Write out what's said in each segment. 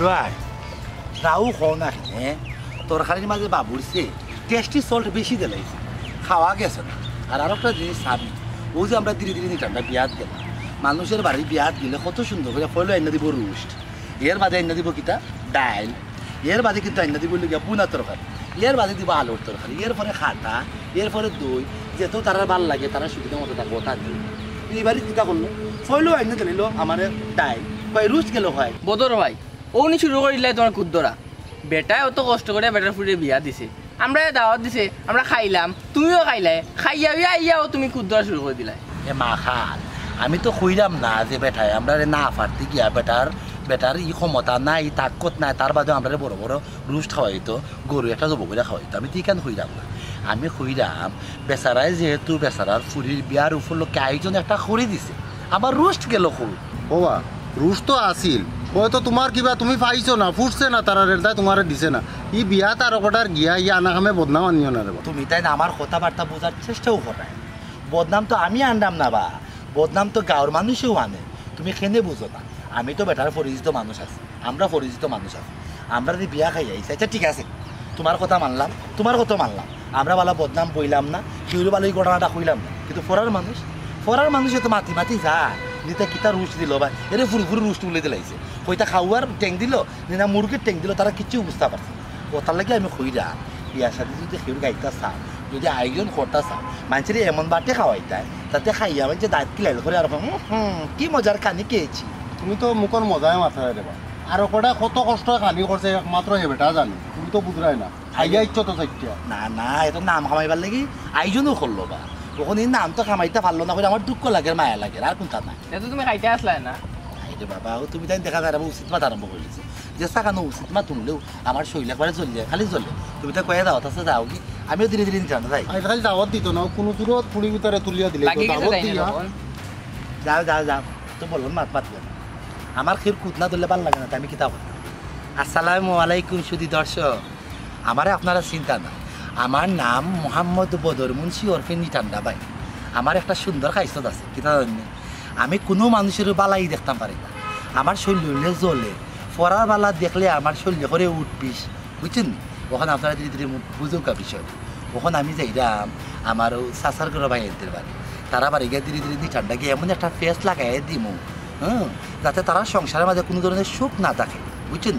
ভাই রাও খাও না খেয়ে তরকারির মাঝে বাবুরছে টেস্টি সল্ট বেশি দিলাইছে খাওয়া গেছে না। আর একটা জিনিস চাবি ও যে আমরা ধীরে ধীরে নিতাম বিয়াত গেলাম মানুষের বাড়ি বিয়াত গেলে কত সুন্দর করে ফলে আইনা দিব রুস্ট, এর বাদে আইনা দিব কিতা ডাইল, এর বাদে কিন্তু আইনা দিব গিয়া বুনা তরকারি, এর বাদে দিব আলুর তরকারি, এর পরে খাটা, এর পরে দই, যেহেতু তারা ভাল লাগে তারা সুবিধা মতো থাকবো তা দিল। এইবারই চিন্তা করলো ফইলেও আইনা দিল আমার ডাইল কয় রুস্ট গেল হয় বদর ভাই ওনি শুরু করিলে তোমার কুদ্দরা বেটায় অত কষ্ট করে বেটার ফুটে বিয়া দিছে, আমরা দাওয়াত দিছে আমরা খাইলাম তুমিও খাইলাই খাইয়া আইয়াও তুমি কুদ্দরা শুরু করে দিলাই। এ মা খাল আমি তো কইলাম না যে বেটায় আমরা না পারতে গিয়া বেটার ই ক্ষমতা নাই তাকত নাই তার বাদে আমরা বড় বড় রুস্ট খাওয়াইতো গরু একটা জব করে খাওয়াইতো আমি তো কেন কইলাম না আমি কইলাম বেচারায় যেহেতু বেচারার ফুরির বিয়ার উপলক্ষে আয়োজন একটা করে দিছে আবার রুস্ট গেল খুব বাবা রুশ তো আসিল হয়তো তোমার কিবা তুমি পাইছো না ফুটছে না তারা রেলটা তোমার দিছে না ই বিয়া তার কটার গিয়া ই আনা খামে বদনাম আনিও না রে তুমি তাই না আমার কথাবার্তা বোঝার চেষ্টাও করায় বদনাম তো আমি আনলাম না বা বদনাম তো গাঁর মানুষও আনে তুমি খেনে বুঝো না আমি তো বেটার পরিচিত মানুষ আছি আমরা পরিচিত মানুষ আছি আমরা যদি বিয়া খাই আইছি আচ্ছা ঠিক আছে তোমার কথা মানলাম তোমার কথা মানলাম আমরা ভালো বদনাম বইলাম না কেউ ভালো এই ঘটনাটা কইলাম না কিন্তু ফরার মানুষে তো মাতি মাতি যায় নিতে কিতা রুশ দিল বা এর ফুরি ফুরি রুশ তুলে দিলাইছে কইতা খাওয়ার ট্যাং দিল না মুরগির ট্যাং দিল তারা কিচ্ছু বুঝতে পারছে ও তার লাগে আমি কইরা বিয়ার সাথে যদি কেউ গাইতা চাও যদি আয়োজন করতে চাও মানুষের এমন বাটে খাওয়াইতায় তাতে খাইয়া মানে দাঁত কিলাইল করে আর কি মজার কানি খেয়েছি তুমি তো মুখর মজায় মাথায় দেবা আর কটা কত কষ্ট খানি করছে একমাত্র হে বেটা জানি তুমি তো বুঝরাই না খাইয়া ইচ্ছ তো চাইটা না এটা নাম খামাইবার লাগি আয়োজনও করলো বা ওখানে নাম তো খামাইতে পারলো না করে আমার দুঃখ লাগে মায়া লাগে আর কোনটা নাই এটা তুমি খাইতে আসলাই না বাবা তুমি তাই দেখা যায় উচিত মাত আরম্ভ করেছি যে চাকানো উচিত মা তুললেও আমার শরীর একবারে জ্বললে খালি জ্বলে তুমি তো কয়ে দাও তাছে যাও কি আমিও ধীরে ধীরে জানো যাই খালি দাওয়াত দিত না কোনো দূরত পুরী ভিতরে তুলিয়া দিলে যাও তো বললাম মাত পাতলে না আমার ক্ষীর কুদ না ধরলে ভালো লাগে না আমি কিতাব আসসালামু আলাইকুম সুধী দর্শক আমারে আপনারা চিন্তা না আমার নাম মোহাম্মদ বদর মুন্সি ওরফে নিঠান্ডা ভাই আমার একটা সুন্দর খাইছত আছে কিতা আমি কোনো মানুষের বালাই দেখতাম পারি না আমার শরীরে জ্বলে ফরার বালা দেখলে আমার শরীরে করে উঠবিস বুঝছেন ওখানে আপনারা ধীরে ধীরে বুঝুকা বিষয় ওখানে আমি যাইলাম আমার চাচার করে ভাইদের বাড়ি তারা বাড়ি গিয়ে ধীরে ধীরে নিঠান্ডা গিয়ে এমন একটা ফেস লাগাই দিমু যাতে তারা সংসারের মাঝে কোনো ধরনের সুখ না থাকে বুঝছেন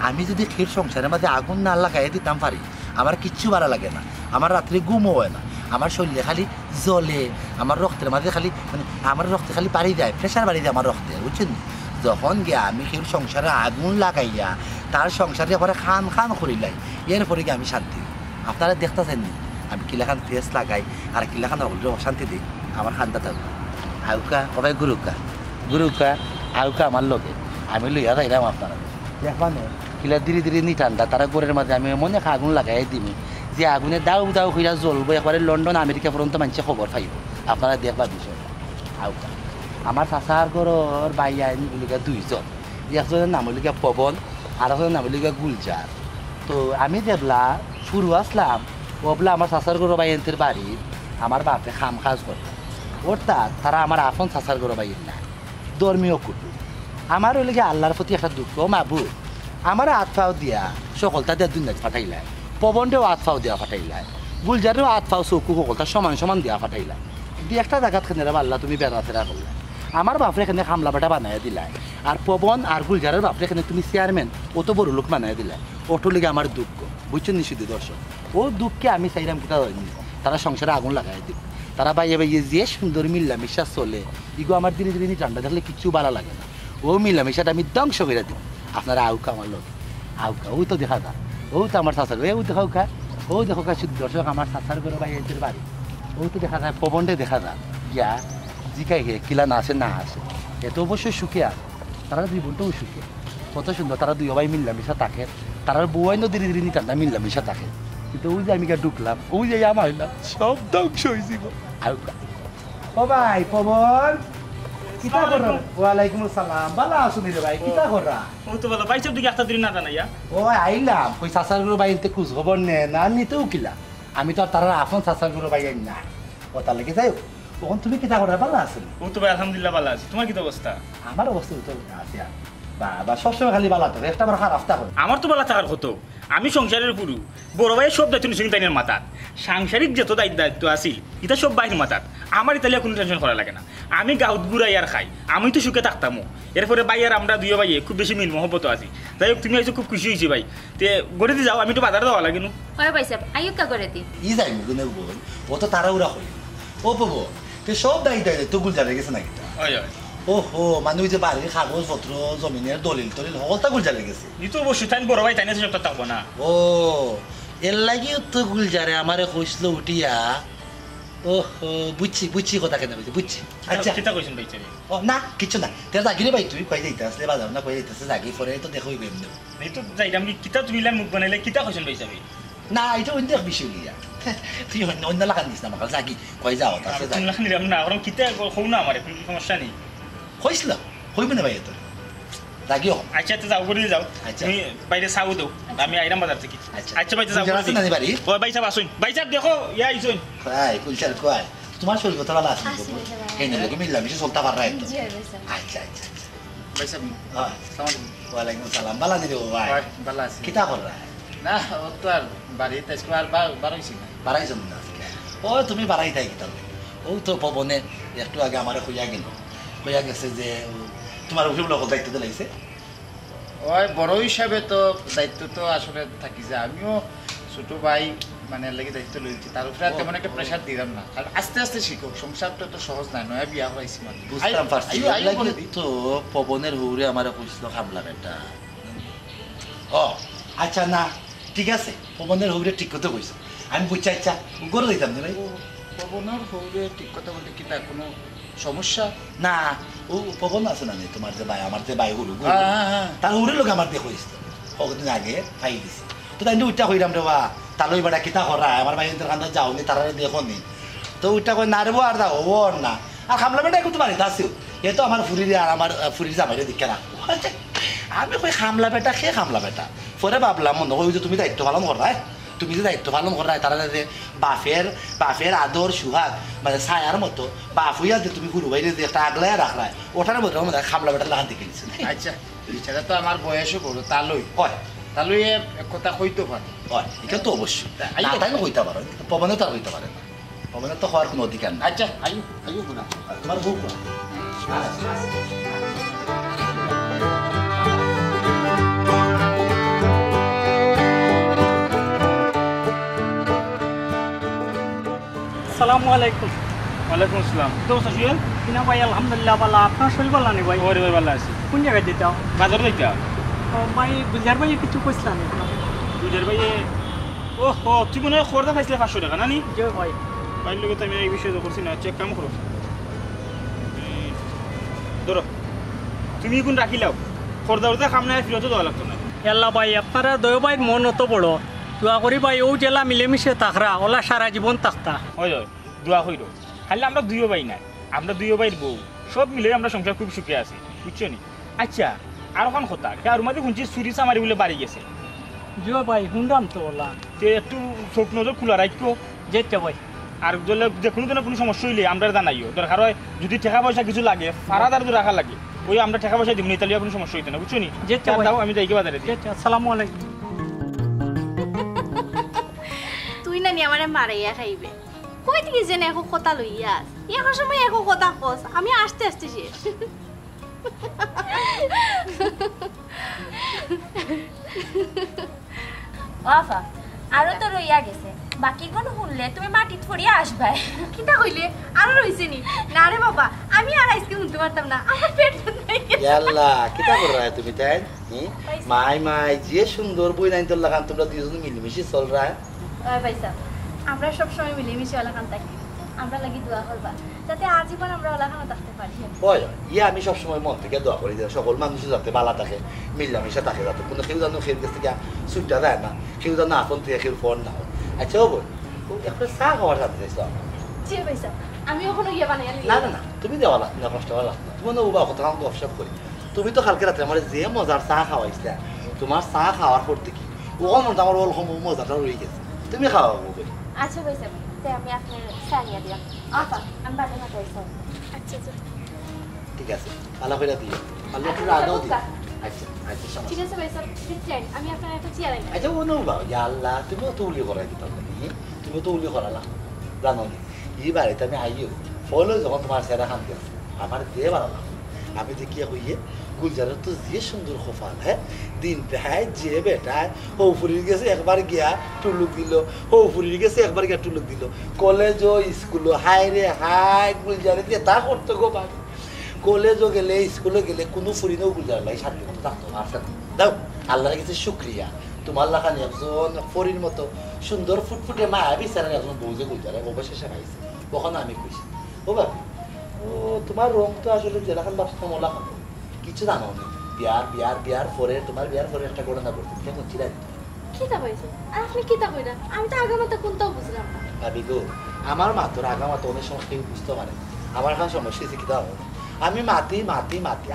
আমি যদি ক্ষীর সংসারের মাঝে আগুন না লাগাই দিতাম পারি আমার কিচ্ছু ভালো লাগে না আমার রাত্রে ঘুমও হয় না আমার শরীরে খালি জ্বলে আমার রক্তের মাঝে খালি মানে আমার রক্তে খালি বাড়ি যায় প্রেশার বাড়ি যায় আমার রক্তে বুঝছেন যখন গিয়া আমি ক্ষীর সংসারে আগুন লাগাইয়া তার সংসারে পরে খান করিলাই এরপরে গিয়ে আমি শান্তি আপনারা দেখতেছেন নি আমি কিলাখান ফেস লাগাই আর কিলাখান অশান্তি দিই আমার খান্দা থাকবে আউকা কবাই গুরুকা আউকা আমার লোকে আমি লইয়া যাইলাম আপনারা দেখবানো কিলা ধীরে ধীরে নিঠান্ডা তারা গোরের মাঝে আমি মনে আগুন লাগাই দিমি যে আগুনে দাউ হইয়া জ্বলবো একবারে লন্ডন আমেরিকা পর্যন্ত মানুষে খবর পাইব আপনারা দেখবা বিষয় আউকা আমার চাচার ঘরের বাইয়া এগুলিকা দুইজন একজনের নাম হলিকা পবন আর একজনের নাম হলিকা গুলজার তো আমি দেখলা শুরু আসলাম ওবলা আমার চাচার ঘরের বাইয়ের বাড়ির আমার বাপে খাম খাজ করতো অর্থাৎ তারা আমার আপন চাচার ঘরের বাইর না ধর্মীয় কুটুম আমার হলে আল্লাহর প্রতি একটা দুঃখ মাবু আমার হাত ফাও দিয়া সকলটা দিয়ে দুনিয়া ফাটাইলায় পবনটাও হাত ফাও দিয়া ফাটাইলায় গুলজারেও হাত ফাও চৌকু সকলটা সমান দিয়া ফাটাইলায় দিয়ে একটা জায়গাত খেনে আল্লাহ তুমি বেড়া ফেরা করলে আমার বাপরে এখানে খামলা বাটা বানাই দিলাই আর পবন আর গুলজারের বাপরে এখানে তুমি চেয়ারম্যান অত বড় লোক বানাই দিলাই ওটো লেগে আমার দুঃখ বুঝছেন নিষিদ্ধ দর্শক ও দুঃখে আমি চাইলাম কোথাও হয়নি তারা সংসারে আগুন লাগাই দিব তারা বাইয়ে যে সুন্দর মিল্লামিশা চলে ইগো আমার ধীরে ধীরে ঠান্ডা দেখলে কিচ্ছু ভালো লাগে না ও মিল্লামিশাটা আমি ধ্বংস করে দিব আপনারা আউকা আমার লোক আউকা ও তো দেখা যায় ও তো আমার চাচার ও দেখাও খা ও দেখো কা শুধু দর্শক আমার চাচার করে বাইয়ের বাড়ি ও তো দেখা যায় পবনটা দেখা যায় ইয়া জিকাই গে কিলা না আসে এত অবশ্যই সুখিয়া তারা জীবনটাও সুখিয়া কত সুন্দর তারা দুই ভাই মিল্লামিশা থাকে তারা বউয়াই না ধীরে ধীরে ঠান্ডা মিল্লামিশা থাকে কিন্তু ওই যে আমি ঢুকলাম ওই যে আমার না সব ধ্বংস হয়েছিল ও ভাই পবন কিতা কর ওয়ালাইকুম আসসালাম ভালো আছুনি রে ভাই কিতা কররা ও তো ভালো ভাই সব দিকে একটা দিন না জানাইয়া ও আইলাম কই চাচার গুলো বাইতে খোঁজ খবর নে না নিতেও কিলা আমি তো তার আপন চাচার গুলো বাই না ও তার লেগে যাই তখন তুমি কিতা কররা ভালো আছেন ও তো ভাই আলহামদুলিল্লাহ ভালো আছি তোমার কি অবস্থা আমার অবস্থা তো আছে বাবা সবসময় খালি বালা থাকে একটা আমার খারাপ থাকো আমার তো বলা থাকার কত আমি সংসারের পুরু বড় ভাইয়ের সব দায়িত্ব নিশ্চয়ই তাইনের মাথাত সাংসারিক যত দায়িত্ব আছিল এটা সব বাইরের মাথাত আমার ইতালিয়া কোনো টেনশন করা লাগে না আমি গাউত ঘুরাই আর খাই আমি তো সুখে থাকতামও এরপরে ভাই আর আমরা দুই ভাইয়ে খুব বেশি মিল মহব্বত আছি যাই হোক তুমি আইসো খুব খুশি হয়েছি ভাই তে গড়ে দিয়ে যাও আমি তো বাজার দেওয়া লাগে নু ওই পয়সা আইকা করে দি ই যাই মুগুনে বল ও তো তাড়াহুড়া হই ও পাবো তো সব দায়িত্ব গুলজারে গেছে নাকি হয় হয় ওহো মানে ওই যে বাড়ির কাগজপত্র জমিনের দলিল টলিল সকলটা গুলজারে গেছে ই তো অবশ্যই তাই বড় ভাই তাই না সব থাকবো না ও এর লাগিও তো গুলজারে আমারে কইছিল উঠিয়া ওহো বুঝছি কথা কেন বুঝছি আচ্ছা চিন্তা কইছেন ভাই চাই ও না কিছু না তোর জাগিরে ভাই তুই কই যাইতে আসলে বাজার না কই যাইতেছে জাগি পরে তো দেখোই বেম দেব এই তো যাইতাম কি কিতা তুমি মুখ বানাইলে কিতা কইছেন ভাই চাই না এটা অন্য এক বিষয় লিয়া তুই অন্য লাগান দিস না আমাকে জাগি কই যাও তাছে জাগি তুমি নিলাম না কারণ কিতা হও না আমার কোনো সমস্যা নেই কইছিল হইবে না ভাই তোর জাগিও আচ্ছা তো যাও করে যাও আচ্ছা। তুমি বাইরে চাও দাও আমি আইরাম বাজার থেকে আচ্ছা। আচ্ছা ভাই যাও গুলজার আছে না নি বাড়ি? ও ভাই সাহেব আসুন ভাই সাহেব দেখো ইয়া আইসুন কই কুলচার কই তোমার শরীর কথা ভালো আছে আছে, আছে। এই নিলে মিললাম মিশে চলতে পাররা একদম জি পয়সা আচ্ছা আচ্ছা ভাই সাহেব হয় সালাম ওয়ালাইকুম সালাম ভালো নি রে ভাই ভালো আছি কিতা কররা না ও তো আর বাড়িতে আজকে আর বাড়াইছি না বাড়াইছ না আজকে ও তুমি বাড়াই থাকি কিতা ও তো পবনে একটু আগে আমার কইয়া গেছে যে তোমার উপরে লোক দায়িত্ব দিলাইছে ওই বড় হিসাবে তো দায়িত্ব তো আসলে থাকি যে আমিও ছোট ভাই মানে লাগি দায়িত্ব লইছি তার উপরে আর তেমন একটা প্রেশার দিলাম না আর আস্তে আস্তে শিখো সংসারটা তো সহজ নয় নয়া বিয়া হয়েছি মানে বুঝতাম পারছি আইও, আইও বলে দিই। তো পবনের হুরে আমার কইছিল খামলা বেটা ও আচ্ছা না ঠিক আছে পবনের হুরে ঠিক কথা কইছো আমি বুঝছি আচ্ছা গড়ে দিতাম না ভাই ও পবনের হৌরে ঠিক কথা বলতে কি তার কোনো সমস্যা না ও পবন আছে না নি, তোমার যে ভাই আমার যে ভাই হুরু হ্যাঁ। তার হুরে লোক আমার দেখো ইসতো কতদিন আগে পাই দিছি তো তাই উঠটা কইরাম রে বা তালই বেড়া কিতা করা আমার ভাই ইন্টার কান্দা যাওনি তারা দেখো নি তো উঠটা কই না রে আর দাও ও না আর খামলা বেটা একটু বাড়িতে আসিও এ তো আমার ফুরিরে আর আমার ফুরির জামাইরে দিকে রাখবো আমি কই খামলা বেটা খেয়ে খামলা বেটা পরে ভাবলাম মনে কই যে তুমি দায়িত্ব পালন করাই তুমি যে দায়িত্ব পালন করাই তারা যে বাফের আদর সুহাগ মানে ছায়ার মতো বাপ হইয়া যে তুমি গুরু বাইরে যে একটা আগলায় রাখলাই ওটার মধ্যে মানে খামলা বেটা লাগান দেখে দিচ্ছে আচ্ছা সেটা তো আমার বয়সও বড় তালই হয় তালই এক কথা কইতে পারে হয় এটা তো অবশ্যই না তাই না হইতে পারে পবনে তো আর হইতে পারে না পবনের তো হওয়ার কোনো অধিকার নাই আচ্ছা আইও গুনা আর তোমার বউ কোয়া? আসসালামু আলাইকুম ওয়ালাইকুম আসসালাম তো সাসুয়েল কিনা ভাই আলহামদুলিল্লাহ ভালো আপনার শরীর ভালো নেই ভাই ওরে ভাই ভালো আছি কোন জায়গায় যেতাম বাজার যাইতা ভাই গুজার ভাই কিছু কইছিলাম দুজের ভাই ও হো তুই মনে হয় খরদা পাইছিলে 500 টাকা না নি যে ভাই ভাই লোকে তো আমি এই বিষয়ে তো করছি না চেক কাম করো ধরো তুমি কোন রাখিলাও খরদা উঠতে খাম না ফিরত দেওয়া লাগতো না আল্লাহ ভাই আপনারা দয় ভাই মন অত বড় দোয়া করি ভাই ও জেলা মিলেমিশে থাকরা ওলা সারা জীবন থাকতা হয় হয় দোয়া হইল খালি আমরা দুইও ভাই নাই আমরা দুইও ভাইয়ের বউ সব মিলে আমরা সংসার খুব সুখে আছি বুঝছো নি আচ্ছা আর ওখান কথা আর মাঝে শুনছি চুরি চামারি বলে বাড়ি গেছে যে ভাই শুনলাম তো ওলা তে একটু চোখ নজর খোলা রাখো যেতে ভাই আর যদি যে কোনো ধরনের কোনো সমস্যা হইলে আমরা জানাইও দরকার হয় যদি টাকা পয়সা কিছু লাগে ফারাদার যদি রাখা লাগে ওই আমরা টাকা পয়সা দিব না তাহলে কোনো সমস্যা হইতে না বুঝছো নি যেতে চার ভাই। দাও আমি যাইকে বাজারে দিই যেতে আসসালামু আলাইকুম তুই না নি আমারে মারাইয়া খাইবে কই থেকে জেনে একো কথা লইয়া আস এখন সময় একো কথা কস আমি আসতে আসতে শেষ আফা আরো তো রইয়া গেছে বাকি কোন শুনলে তুমি মাটি থরিয়া আসবে কিটা কইলে আর রইছে নি না রে বাবা আমি আর আইসক্রিম উঠতে পারতাম না আমার পেট নাই ইয়াল্লা কিতা কর রা তুমি তাই মাই মাই যে সুন্দর বই নাই তোর লাগান তোমরা দুজন মিলেমিশে চল রা ওই পয়সা আমরা সব সময় মিলেমিশে ওলাখান থাকি আমরা লাগি দোয়া করবা যাতে আজীবন আমরা ওলাখানে থাকতে পারি হয় ইয়া আমি সবসময় মন থেকে দোয়া করি যে সকল মানুষ যাতে বালা থাকে মিলামিশা থাকে যাতে কোনো কেউ যেন খেয়ে কাছ থেকে সুইটা দেয় না কেউ যেন আপন থেকে কেউ ফোন না হয় আচ্ছা ও বল একটা চা খাওয়ার সাথে চাইছো জি পয়সা আমি ওখানে গিয়ে বানাই আনি না না না তুমি দেওয়া লাগ না কষ্ট হওয়া লাগ না তুমি ওবা কথা আমাকে অফসব করি তুমি তো কালকে রাতে আমার যে মজার চা খাওয়াইছিলে তোমার চা খাওয়ার পর থেকে ও মনে আমার ওর মজাটা রয়ে গেছে তুমি খাওয়াবো বলি আচ্ছা বইছে তে আমি আপনার সানিয়া দিলাম আফা আমি বাড়ি না কইছো আচ্ছা আচ্ছা ঠিক আছে ভালো করে দিও ভালো একটু আদাও দিও আচ্ছা আচ্ছা সমস্যা ঠিক আছে ভাই স্যার চেয়ার আমি আপনার একটা চেয়ার আনি আচ্ছা অনু বা আল্লাহ তুমিও তো উলি করাই দিতাম নাকি তুমিও তো উলি করালা জানো নি এই বাড়িতে আমি আইও ফলো যখন তোমার সেরা খান গেছে আমার দিয়ে ভালো লাগে আমি দেখিয়া হইয়ে গুলজারের তো যে সুন্দর খোফাল হ্যাঁ দিন দেখায় যে বেটায় হৌ ফুরির গেছে একবার গিয়া টুলুক দিল হৌ ফুরির গেছে একবার গিয়া টুলুক দিল কলেজও স্কুলও হাই রে হাই গুলজারে দিয়ে তা করতো গো বাড়ি কলেজও গেলে স্কুলে গেলে কোনো ফুরিনেও গুলজার লাগে শান্তি মতো থাকতো আসে দাও আল্লাহর কাছে শুক্রিয়া তোমার লাখানি একজন ফরির মতো সুন্দর ফুটফুটে মা বিচারের একজন বউ যে গুলজারে অবশেষে পাইছে কখনো আমি খুশি ও বাবু ও তোমার রং তো আসলে জেলাখান ভাবছিলাম ওলা খান কিছু জানো না বিয়ার পরে তোমার বিয়ার পরে একটা ঘটনা করতে কেমন চিরাই কিতা পাইছো আর আপনি কিতা কইরা আমি তো আগামাতে কোনটাও বুঝলাম না ভাবি গো আমার মা তোর আগামাতে অনেক সময় কেউ বুঝতে পারে আমার এখন সমস্যা হয়েছে কিতা হবে আমি মাতি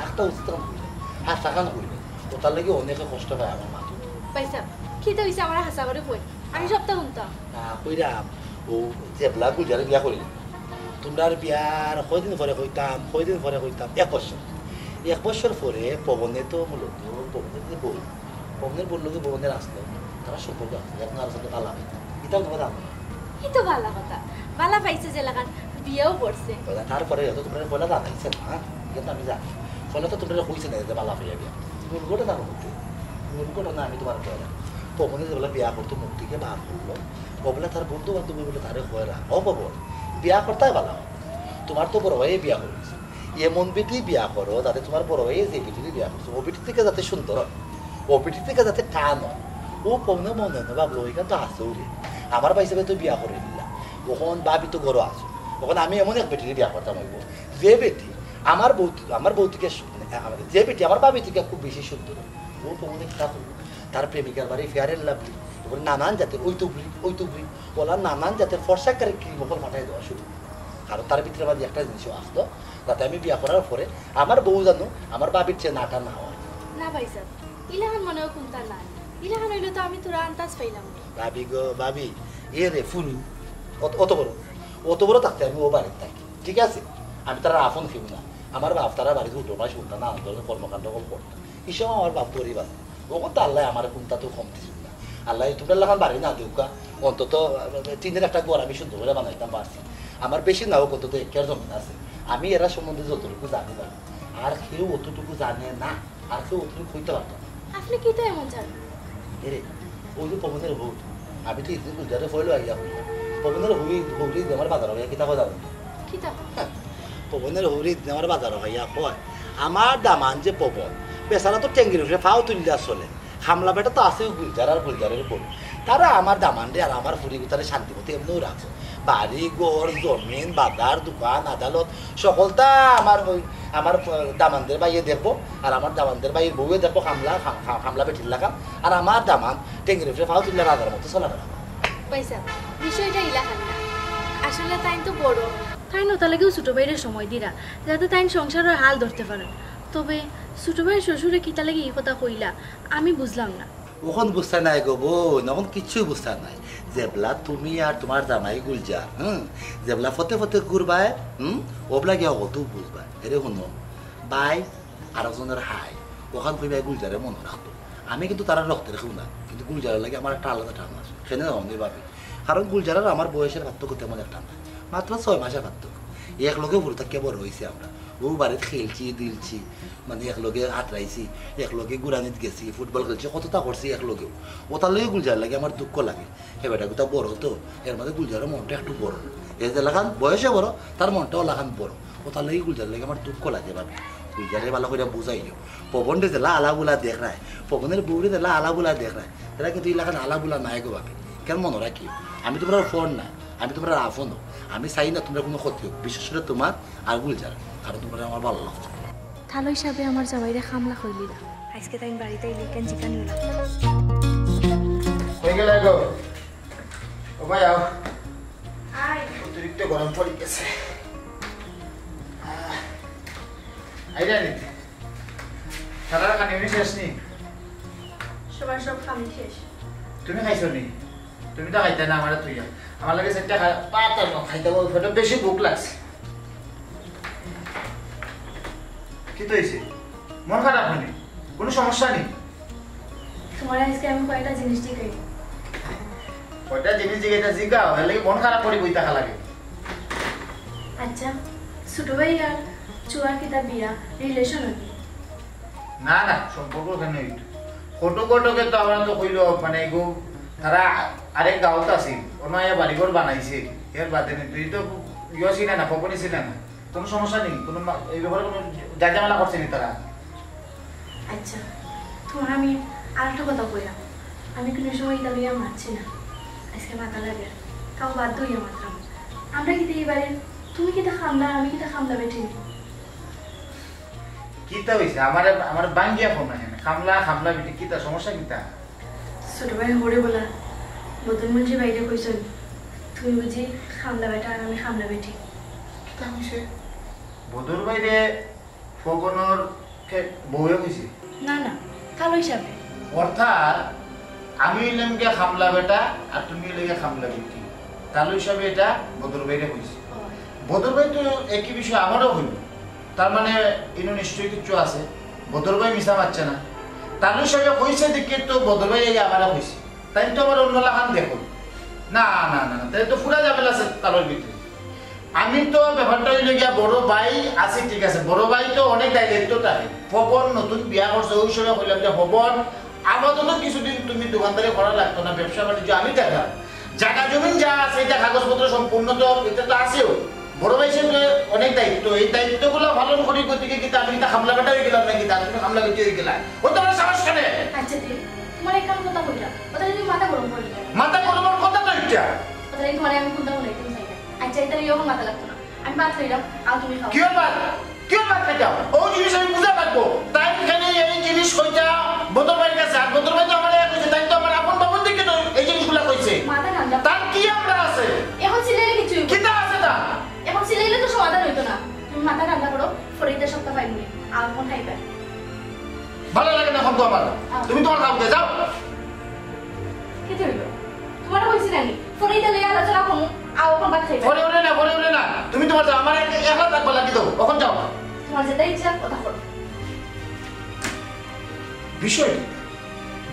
একটা উত্তম করি হাসা খান করি ও তার লাগে অনেকে কষ্ট পায় আমার মা পাইছা কিতা হইছে আমার হাসা করে কই আমি সবটা শুনতাম না কইরাম ও জেবলা গুলজারে বিয়া করি তোমরা বিয়ার কয়দিন পরে কইতাম 1 বছর পরে পবনে তো মূলত পবনের যে বই পবনের বললো যে পবনের আসলো তারা সম্পর্ক আছে আপনার সাথে ভালো হয় এটাও তোমার জানো এই তো ভালো কথা ভালো পাইছে যে লাগান বিয়েও করছে তারপরে হয়তো তোমরা বলে জানাইছে না কিন্তু আমি জানি ফলে তো তোমরা কইছে না যে ভালো হয়ে বিয়া মূল ঘটনা হচ্ছে মূল ঘটনা আমি তোমার কয়ে পবনে যেগুলো বিয়া করতো মুখ থেকে বার করলো পবলে তার বন্ধু বান্ধবী বলে তারে কয়রা পবন বিয়া করতেই ভালো তোমার তো বড় হয়ে বিয়া করেছে এমন বেটি বিয়া করো যাতে তোমার বড় হয়ে যে বেটি বিয়া করছো ও বেটি থেকে যাতে সুন্দর হয় ও বেটি থেকে যাতে টান হয় ও পবনে মনে হয় ভাবলো ওইখান তো আসেও রে আমার পাইছে তো বিয়া করে দিলা কখন ভাবি তো গরো আসো তখন আমি এমন এক বেটির বিয়া করতাম হইব যে বেটি আমার বউ থেকে যে বেটি আমার বাবি থেকে খুব বেশি সুন্দর ও পবনে খেলা করবো তার প্রেমিকার বাড়ি ফেয়ারের লাভলি এবার নানান জাতের ওই টুকরি ওলা নানান জাতের ফর্সাকারে ক্রিমকল ফাটাই দেওয়া শুরু কারণ তার ভিতরে বাদে একটা জিনিসও আসতো যাতে আমি বিয়া করার পরে আমার বউ জানো আমার বাবির চেয়ে নাটা না হয় না পাইছা ইলাহান মনেও কোনটা নাই ইলাহান হইলে তো আমি তোরা আন্দাজ পাইলাম ভাবি গো ভাবি এ রে ফুলু অত বড় থাকতে আমি ও বাড়িতে থাকি ঠিক আছে আমি তারা আফন খেব না আমার বাপ তারা বাড়িতে উঠো না শুনতা না আন্দোলন কর্মকাণ্ড করতাম এই সময় আমার বাপ পরিবার ওখন তো আল্লাহ আমার কোনটা তো কম দিছিল না আল্লাহ তোমরা লাগান বাড়ি না দেউকা অন্তত টিনের একটা ঘর আমি সুন্দর করে বানাইতাম পারছি আমার বেশি নাও অন্তত একের জমিন আছে আমি এরা সম্বন্ধে যতটুকু জানি না আর কেউ অতটুকু জানে না আর কেউ অতটুকু হইতে পারতো না আপনি কি তো এমন জানেন এরে ওই যে পবনের বউ আমি তো ইতি গুজরাটে ফয়লো আইয়া হই পবনের হৌরি আমার বাজার হইয়া কিতাব যাবো কিতা পবনের হৌরি আমার বাজার হইয়া কয় আমার দামান যে পবন বেচারা তো টেঙ্গির উঠে ফাও তুলিয়া চলে হামলা বেটা তো আছে গুলজার আর গুলজারের বউ তারা আমার দামান রে আর আমার ফুরি গুতারে শান্তি মতো এমনিও রাখছে বাড়ি ঘর জমিন বাজার দোকান আদালত সকলটা আমার দামানদের বাইয়ে দেখবো আর আমার দামানদের বাইয়ের বউয়ে দেখবো হামলা বেঠির লাগাম আর আমার দামান টেঙ্গির উঠে ফাও তুলিয়া রাজার মতো চলা বেড়া পয়সা বিষয়টা ইলাহান না আসলে তাই তো বড় তাই নতা লাগেও ছোট ভাইয়ের সময় দিরা যাতে তাই সংসারের হাল ধরতে পারেন তবে ছোট ভাইয়ের শ্বশুরে কিতা লাগে এই কথা কইলা আমি বুঝলাম না ওখন বুঝতে নাই গো বোন ওখন কিচ্ছু বুঝতে নাই যেবলা তুমি আর তোমার জামাই গুলজার যেবলা ফতে ঘুরবায় ওবলা গিয়া অত বুঝবা এরে শুনো বাই আর একজনের হাই ওখান কইবাই গুলজারে মনে রাখতো আমি কিন্তু তারা রক্তের খেউ না কিন্তু গুলজারের লাগে আমার একটা আলাদা টান আছে সেনে অনেক ভাবি কারণ গুলজারের আমার বয়সের পার্থক্য তেমন একটা না মাত্র 6 মাসের পার্থক্য একলগে ভুল থাকিয়া বড় হয়েছি আমরা ও বাড়িতে খেলছি দিলছি মানে একলগে আটরাইছি একলগে গুড়ানিত গেছি ফুটবল খেলছি কতটা করছি একলগেও ওটার লগে গুলজার লাগে আমার দুঃখ লাগে এবারটা গোটা বড় তো এর মধ্যে গুলজারের মনটা একটু বড় এই যে লাগান বয়সে বড় তার মনটাও লাগান বড় ওটার লগে গুলজার লাগে আমার দুঃখ লাগে ভাবি গুলজারে ভালো করে বুঝাই দিও পবনটা জেলা আলাগুলা দেখ রায় পবনের বউরে জেলা আলাগুলা দেখ রায় তারা কিন্তু এই লাগান আলাগুলা নাই গো ভাবি কেন মনে রাখি আমি তোমরা ফোন না আমি তোমরা আফোন আমি চাই না তোমরা কোনো ক্ষতি হোক বিশেষ করে তোমার আর গুলজার কারণ তোমরা আমার ভালো লাগছে ভালো হিসাবে আমার জামাইরে খামলা হইলি না আজকে তাই বাড়িতে ইলেকেন চিকেন নিলাম হয়ে গেল গো ও ভাই আও আই অতিরিক্ত গরম পড়ে গেছে আইরা নি সারা খানি আমি শেষ নি সবার সব খাম শেষ তুমি খাইছো নি তুমি তো খাইতে না আমার তুইয়া আমার লাগে সেটা পাতা না খাইতে বল ফটো বেশি ভুক লাগছে কি তো হইছে মন খারাপ হয়নি কোনো সমস্যা নেই। তোমার আজকে আমি কয়েকটা জিনিস জিগাই। কয়টা জিনিস জিজ্ঞাসা জিজ্ঞাও এর লাগে মন খারাপ করে বই থাকা লাগে। আচ্ছা ছোট ভাই আর চুয়ার কিতা বিয়া রিলেশন হবি? না না সম্পর্ক কেন হইতো ফটো ফটোকে তো আমরা তো কইল মানে এগো তারা আরেক গাঁৱত আছিল ওনা ইয়া বাড়িঘর বানাইছে এর বাদে নেই তুই তো ইয়ে ছিল না খবরই ছিল না কোনো সমস্যা নেই কোনো এই ব্যাপারে কোনো জাজামেলা করছে নি তারা। আচ্ছা তোমার আমি আরেকটা কথা কইলাম, আমি কোনো সময় এটা লইয়া মারছি না, আজকে মাথা লাগে তাও বাধ্য হইয়া মারতাম। আমরা কিন্তু এবারে তুমি কিতা খামলা আমি কিতা খামলা বেঠি কিতা হইছে আমার আমার বাঙ্গিয়া ফোন না খামলা খামলা বিটি কিতা সমস্যা কিতা? ছোট ভাই হরে বলা বদন মঞ্জি বাইরে কইছেন তুমি বুঝি খামলা বেটা আর আমি খামলা বেঠি। কিতা হইছে বদর বাইরে ফগনর কে বউয়ে কইছে? না না কালো হিসাবে। অর্থাৎ আমি হইলাম গিয়া খামলা বেটা আর তুমি হইলে গিয়া খামলা বিটি তাহলে হিসাবে এটা বদর বাইরে কইছে। বদর ভাই তো একই বিষয় আমারও হইল তার মানে ইনো নিশ্চয়ই কিছু আছে বদর ভাই মিশা মারছে না তাহলে হিসাবে কইছে দেখে তো বদর ভাই আমারও কইছে তাই তো আমার অন্য লাখান দেখো না না না তাই তো পুরা ঝামেলা আছে তার ভিতরে। আমি তো ব্যাপারটা হইলে গিয়া বড় ভাই আছে ঠিক আছে বড় ভাই তো অনেক দায়িত্ব থাকে ভবন নতুন বিয়া করছে ওই সময় কইলাম যে ভবন আপাতত কিছুদিন তুমি দোকানদারি করা লাগতো না ব্যবসা বাণিজ্য আমি দেখা জায়গা জমিন যা আছে এটা কাগজপত্র সম্পূর্ণ তো এটা তো আছেও বড় ভাই হিসেবে অনেক দায়িত্ব এই দায়িত্বগুলো পালন করি করতে গিয়ে কিন্তু আমি এটা হামলা কাটা হয়ে গেলাম নাকি তার জন্য হামলা করতে হয়ে গেলাম ও তো আমার সাহস কেন? আচ্ছা দিদি তোমার এক কাম কথা কইলা ওটা যদি মাথা গরম করে দিলে মাথা গরমের কথা তো এটা ওটা তোমার আমি কোনটা বলাইতে চাই না। আচ্ছা এটা ইয়ো মাথা লাগতো না আমি ভাত খাইলাম আর তুমি খাও। কিয় বাদ খাইতাম ও জিনিস আমি বুঝা পারবো তাই এখানে এই জিনিস কইতা বদর ভাইয়ের কাছে আর বদর ভাই তো আমার কইছে তাই তো আমার আপন বাবন দিকে তো এই জিনিসগুলো কইছে মাথা ঠান্ডা তার কি আমরা আছে এখন সিলেলে কিছু কিতা আছে তা এখন সিলেলে তো সমাধান হইতো না। তুমি মাথা ঠান্ডা করো ফরিদের সপ্তাহ পাইনি আর কোন খাইবে ভালো লাগে না খবর আমার তুমি তোমার কাম যাও কি হইলো তোমার কইছি নানি ফরিদে লইয়া আলোচনা করমু আর কোন ভাত খাইবে পরে উড়ে না তুমি তোমার যাও আমার একলা থাকবা লাগি দাও এখন যাও তোমার যেটা ইচ্ছা কথা করো। বিষয়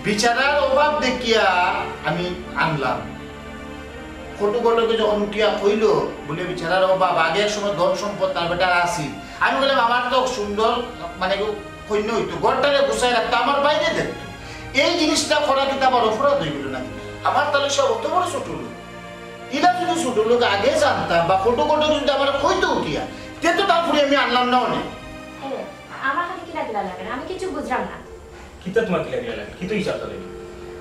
বিচারার অভাব দেখিয়া আমি আনলাম ফটো ফটোকে যখন উঠিয়া কইল বলে বিচারার অভাব আগে এক সময় ধন সম্পদ তার বেটার আসি আমি বললাম আমার তো সুন্দর মানে সৈন্য হইতো ঘরটারে গুছাই রাখতো আমার বাইরে দেখতো এই জিনিসটা করা কিন্তু আমার অপরাধ হয়ে গেল না আমার তাহলে সব অত বড় ছোট লোক এরা যদি ছোট লোক আগে জানতাম বা ফটো যদি আমার কইতো উঠিয়া তে তো তারপরে আমি আনলাম না অনেক। আমার খালি কিলা দিলা লাগে না আমি কিছু বুঝলাম না। কিতা তোমার কিলা দিয়া লাগে কিতো হিসাব তাহলে?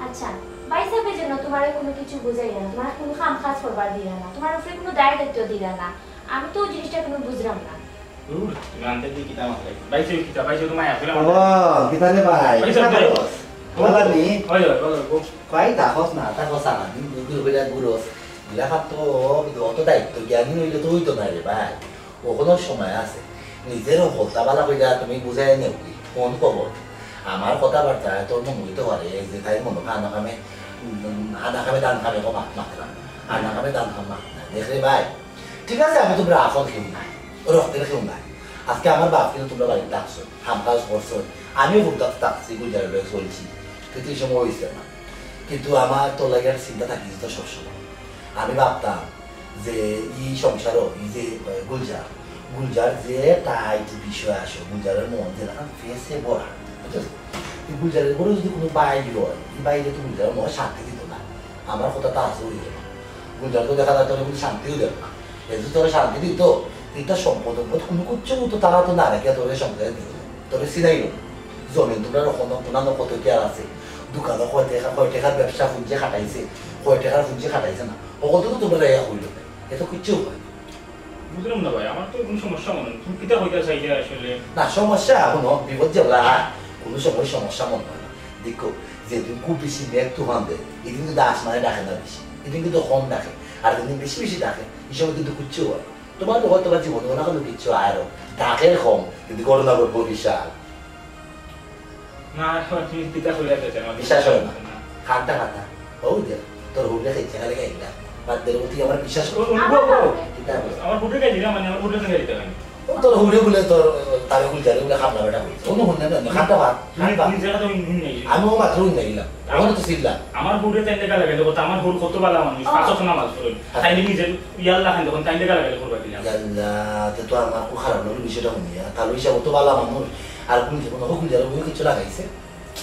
আচ্ছা বাইসাবের জন্য তোমার কোনো কিছু বুঝাই না, তোমার কোনো কাম কাজ করবার দিলা না, তোমার উপরে কোনো দায়িত্ব দিলা না, আমি তো জিনিসটা কোনো বুঝলাম না। দূর তুমি আনতে দি কিতা মাথায় বাইসে কিতা বাইসে তোমায় আপেলা ও কিতালে ভাই বলা নি হয় বলো কই তাহস না তাহস না গুরু বেলা গুরুস লেখা তো অত দায়িত্ব জ্ঞানী হইলে তো হইতো না রে ভাই ওখানে সময় আছে নিজের হতাবালা কইরা তুমি বুঝাই নিও কি কোন খবর আমার কথাবার্তা তোর মন হইতে পারে যে তাই মনে আনা খামে দান খামে কমা মাত্রা আনা খামে দান খামা দেখলে ভাই ঠিক আছে আমি তোমরা আসল কেউ নাই রক্তের কেউ নাই আজকে আমার বাপ কিন্তু তোমরা বাড়িতে ডাকছো হাম কাজ করছো আমিও ভুগতে থাকছি গুজার লয়ে চলছি কিন্তু এই সময় হয়েছে না কিন্তু আমার তো লাগে চিন্তা থাকি তো সবসময় আমি ভাবতাম যে এই সংসারও এই যে গুলজার যে টাইট বিষয় আসে গুলজারের মন যে ফেসে বড়া গুলজারের বড় যদি কোনো বাইরে হয় এই বাইরে তো গুলজারের মনে শান্তি দিত না আমার কথা তো আছে হয়ে গেল গুলজার তো দেখা যায় তোর কোনো শান্তিও দেব না যদি তোরা শান্তি দিত এটা সম্পদ কোনো করছো তো তারা তো না রেখে তোর সংসারে দিত তোরে সিনাইল জমিন তোমরা অন্যান্য কত কি আর আছে দোকানে কয় টাকার ব্যবসা পুঁজি খাটাইছে কয় টাকার পুঁজি খাটাইছে না অকল তো তোমরা রেয়া হইল এত কিচ্ছু হয় বুঝলাম না ভাই আমার তো কোনো সমস্যা মনে তুমি কিতা হইতা চাইলে আসলে না সমস্যা কোনো বিপদ যাবলা কোনো সময় সমস্যা মনে হয় না দেখো যে তুমি খুব বেশি মেঘ তুফান দেয় এদিন কিন্তু আসমানে ডাকে না বেশি এদিন কিন্তু কম ডাকে আর যেদিন বেশি বেশি ডাকে এই সময় কিন্তু কিচ্ছু হয় তোমার তো হয়তো জীবনে ওনা কোনো কিচ্ছু আরো ডাকের কম কিন্তু করোনা করবো বিশাল না তুমি কিতা হইলা চাইতে আমার বিশ্বাস হয় না খাতা হও দে তোর হুড়ে খাইছে খালি খাইলা বাদ দিলে তুই আমার বিশ্বাস করো আমার ফুটে গাই দিলাম মানে আমার ফুটে গাই দিতে হয় ও তোর হুড়ে বলে তোর তারে গুলজারে বলে খাবলা বেটা হইছে অন্য হুন না খাটা ভাত আমিও মাত্র হুন নাইলাম আমার তো সিল্লা আমার বুড়ে তাই লেখা লাগে দেখো আমার হুর কত বালা মানুষ পাঁচ ওয়াক্ত নামাজ পড়ে তাই নিজে ইয়াল্লাহ খান যখন তাই লেখা লাগে করবা দিলাম আল্লাহ তে তো আমার খুব খারাপ লাগলো বিষয়টা শুনিয়া তাহলে হিসাব তো বালা মানুষ আর কোন যে কোনো গুলজারে বই কিছু লাগাইছে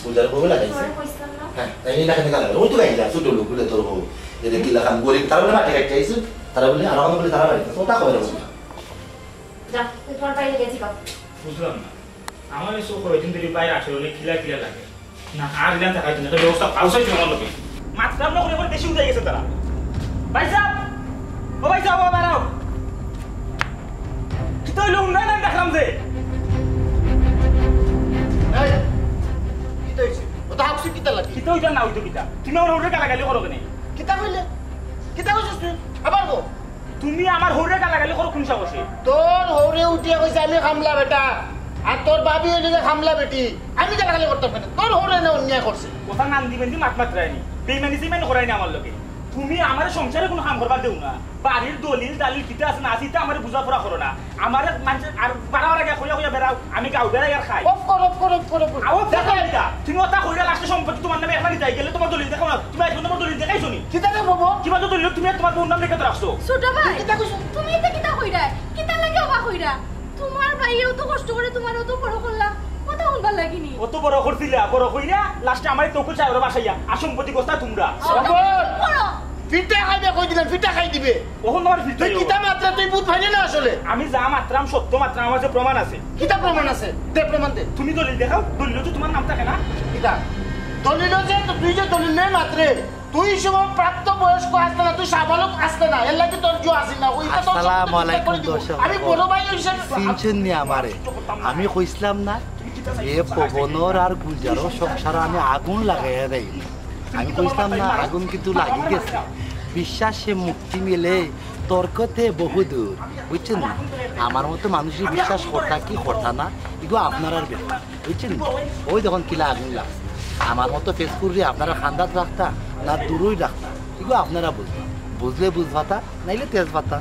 গুলজারে বই লাগাইছে হ্যাঁ তাই এই লাগাতে লাগালো ওই তো গাইলা ছোট লোক বলে তোর বউ এদের কি লাগাম গরিব তারা বলে মাটি কাটতে আইছে তারা বলে আর আমাদের বলে তারা বাড়িতে ওটা কবে বলছে যা তুই তোমার বাইরে গেছি কম বুঝলাম না আমার এই চোখ হয়েছেন যদি বাইরে আসলে অনেক খিলা খিলা লাগে না আর জ্ঞান থাকার জন্য একটা ব্যবস্থা পাউসাই তোমার লোকে মাত্রা আমরা করে বেশি উঠে গেছে তারা ভাই সাহেব ও ভাই সাহেব দাঁড়াও কি তো লোক না দেখলাম যে কি তো হইছে ওটা হাফসি কিতা লাগে কি তো ওইটা না ওইটা কিতা তুমি আমার হোরে গালাগালি করো কেন কিতা কইলে কিতা কইছিস তুই আবার গো তুমি আমার হোরে গালাগালি করো কোন সাহসে তোর হৌরে উঠিয়া কইছে আমি খামলা বেটা আর তোর বাবি এদিকে খামলা বেটি আমি গালাগালি করতাম কেন তোর হৌরে না অন্যায় করছে কথা নাম দিবেন দি মাত মাত্রায়নি বেইমানি সিমানি করায়নি আমার লোকে তুমি আমার সংসারে কোনো কাম করবার দেও না বাড়ির দলিল দালিল কিতা আছে না আসিতে আমার বুঝাপড়া করো না আমার মানুষ আর বাড়াবার আগে কইয়া কইয়া বেড়াও আমি গাও বেড়াই আর খাই অফ কর আও দেখো এটা তুমি ওটা কইরা লাস্টে সম্পত্তি তোমার নামে একবারই যাই গেলে তোমার দলিল দেখো না তুমি আজ তোমার দলিল দেখাইছো নি কিতা রে বাবু কিবা তো দলিল তুমি তোমার বোন নাম লিখে তো রাখছো ছোট ভাই কিতা কইছো তুমি এটা কিতা কইরা কিতা লাগে অবাক হইরা তোমার ভাইও তো কষ্ট করে তোমার অত বড় করলা কথা শুনবার লাগিনি অত বড় করছিলা বড় কইরা লাস্টে আমারে তোকে চাইরা বাসাইয়া আর সম্পত্তি গোস্তা তোমরা করো ফিটা খাইবে কই দিলেন ফিটা খাই দিবে ওহন তোমার তুই ভিতরে কিতা মাত্রা তুই বুঝ পাইলি না আসলে আমি যা মাত্রাম সত্য মাত্রাম আমার যে প্রমাণ আছে কিতা প্রমাণ আছে দে প্রমাণ দে তুমি দলিল দেখাও দলিল তো তোমার নাম থাকে না কিতা দলিল যে তুই যে দলিল নেই মাত্রে তুই সব প্রাপ্ত বয়স্ক আসতে না তুই সাবালক আসতে না এর লাগি তোর জো আসিল না ওইটা তো আসসালামু আলাইকুম দর্শক আমি বড় ভাই হিসেবে চিনছেন নি আমারে আমি কইছিলাম না এ পবনর আর গুলজারও সংসারে আমি আগুন লাগাইয়া দেই আমি কইছিলাম না আগুন কিন্তু লাগি গেছে বিশ্বাসে মুক্তি মিলে তর্কতে বহুদূর বুঝছেন না আমার মতো মানুষের বিশ্বাস করতা কি করতা না এগুলো আপনার আর ব্যাপার বুঝছেন ওই যখন কিলা আগুন লাগছে আমার মতো ফেস করলে আপনারা খান্দাত রাখতা না দূরই রাখতা এগুলো আপনারা বুঝবা বুঝলে বুঝবাতা নাইলে তেজ পাতা